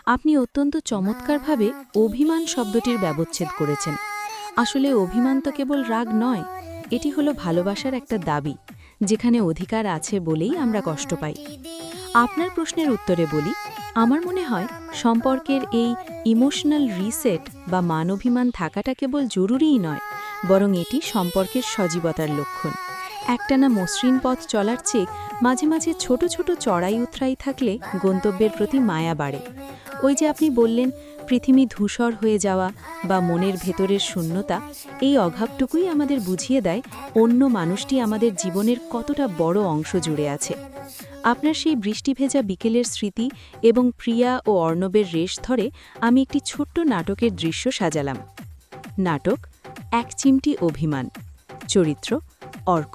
আপনি অত্যন্ত চমৎকারভাবে অভিমান শব্দটির ব্যবচ্ছেদ করেছেন। আসলে অভিমান তো কেবল রাগ নয়, এটি হলো ভালোবাসার একটা দাবি, যেখানে অধিকার আছে বলেই আমরা কষ্ট পাই। আপনার প্রশ্নের উত্তরে বলি, আমার মনে হয় সম্পর্কের এই ইমোশনাল রিসেট বা মানবিমান থাকাটা কেবল জরুরিই নয়, বরং এটি সম্পর্কের সজীবতার লক্ষণ। একটানা মসৃণ পথ চলার চেয়ে মাঝে মাঝে ছোট ছোট চড়াই উতরাই থাকলে গন্তব্যের প্রতি মায়া বাড়ে। ওই যে আপনি বললেন, পৃথিবী ধূসর হয়ে যাওয়া বা মনের ভেতরের শূন্যতা, এই অভাবটুকুই আমাদের বুঝিয়ে দেয় অন্য মানুষটি আমাদের জীবনের কতটা বড় অংশ জুড়ে আছে। আপনার সেই বৃষ্টি ভেজা বিকেলের স্মৃতি এবং প্রিয়া ও অর্ণবের রেশ ধরে আমি একটি ছোট্ট নাটকের দৃশ্য সাজালাম। নাটক এক চিমটি অভিমান। চরিত্র অর্ক,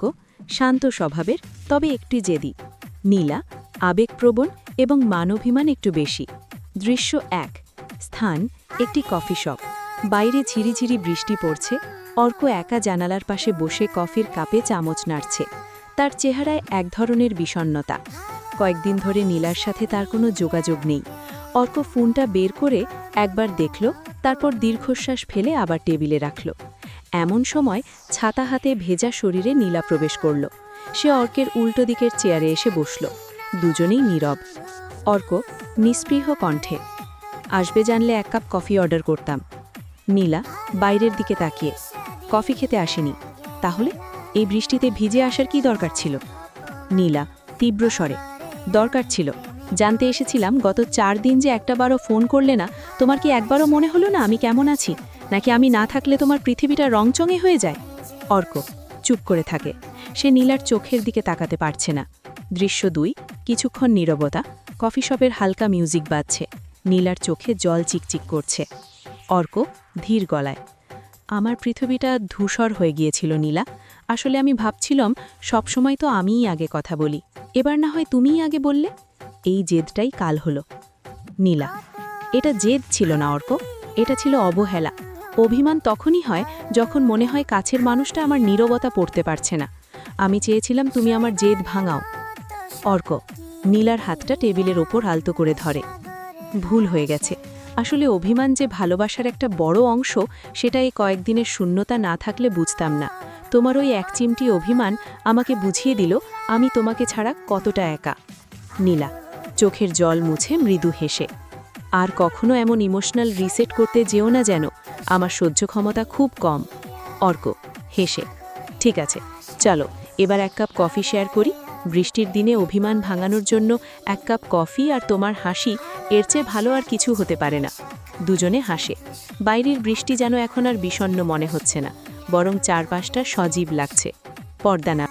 শান্ত স্বভাবের তবে একটু জেদি। নীলা, আবেগপ্রবণ এবং মানবিমান একটু বেশি। দৃশ্য ১। স্থান একটি কফি শপ। বাইরে ঝিরিঝিরি বৃষ্টি পড়ছে। অর্ক একা জানালার পাশে বসে কফির কাপে চামচ নাড়ছে। তার চেহারায় এক ধরনের বিষণ্ণতা। কয়েকদিন ধরে নীলার সাথে তার কোনো যোগাযোগ নেই। অর্ক ফোনটা বের করে একবার দেখল, তারপর দীর্ঘশ্বাস ফেলে আবার টেবিলে রাখল। এমন সময় ছাতা হাতে ভেজা শরীরে নীলা প্রবেশ করল। সে অর্কের উল্টো দিকের চেয়ারে এসে বসল। দুজনেই নীরব। অর্ক নিস্পৃহ কণ্ঠে, আসবে জানলে 1 কাপ কফি অর্ডার করতাম। নীলা বাইরের দিকে তাকিয়ে, কফি খেতে আসেনি, তাহলে এই বৃষ্টিতে ভিজে আসার কি দরকার ছিল? নীলা তীব্র স্বরে, দরকার ছিল। জানতে এসেছিলাম গত 4 দিন যে একটাবারও ফোন করলে না, তোমার কি একবারও মনে হলো না আমি কেমন আছি, নাকি আমি না থাকলে তোমার পৃথিবীটা রংচঙে হয়ে যায়? অর্ক চুপ করে থাকে। সে নীলার চোখের দিকে তাকাতে পারছে না। দৃশ্য 2। কিছুক্ষণ নীরবতা। কফি শপের হালকা মিউজিক বাজছে। নীলার চোখে জল চিকচিক করছে। অর্ক ধীর গলায়, আমার পৃথিবীটা ধূসর হয়ে গিয়েছিল নীলা। আসলে আমি ভাবছিলাম সবসময় তো আমিই আগে কথা বলি, এবার না হয় তুমিই আগে বললে। এই জেদটাই কাল হলো। নীলা, এটা জেদ ছিল না অর্ক, এটা ছিল অবহেলা। অভিমান তখনই হয় যখন মনে হয় কাছের মানুষটা আমার নীরবতা পড়তে পারছে না। আমি চেয়েছিলাম তুমি আমার জেদ ভাঙাও। অর্ক নীলার হাতটা টেবিলের ওপর আলতো করে ধরে, ভুল হয়ে গেছে। আসলে অভিমান যে ভালোবাসার একটা বড় অংশ, সেটা এই কয়েকদিনের শূন্যতা না থাকলে বুঝতাম না। তোমার ওই 1 চিমটি অভিমান আমাকে বুঝিয়ে দিল আমি তোমাকে ছাড়া কতটা একা। নীলা চোখের জল মুছে মৃদু হেসে, আর কখনো এমন ইমোশনাল রিসেট করতে যেও না যেন, আমার সহ্য ক্ষমতা খুব কম। অর্ক হেসে, ঠিক আছে, চলো এবার 1 কাপ কফি শেয়ার করি। বৃষ্টির দিনে অভিমান ভাঙানোর জন্য 1 কাপ কফি আর তোমার হাসি, এর চেয়ে ভালো আর কিছু হতে পারে না। দুজনে হাসে। বাইরের বৃষ্টি যেন এখন আর বিষণ্ণ মনে হচ্ছে না, বরং চারপাশটা সজীব লাগছে। পর্দা না।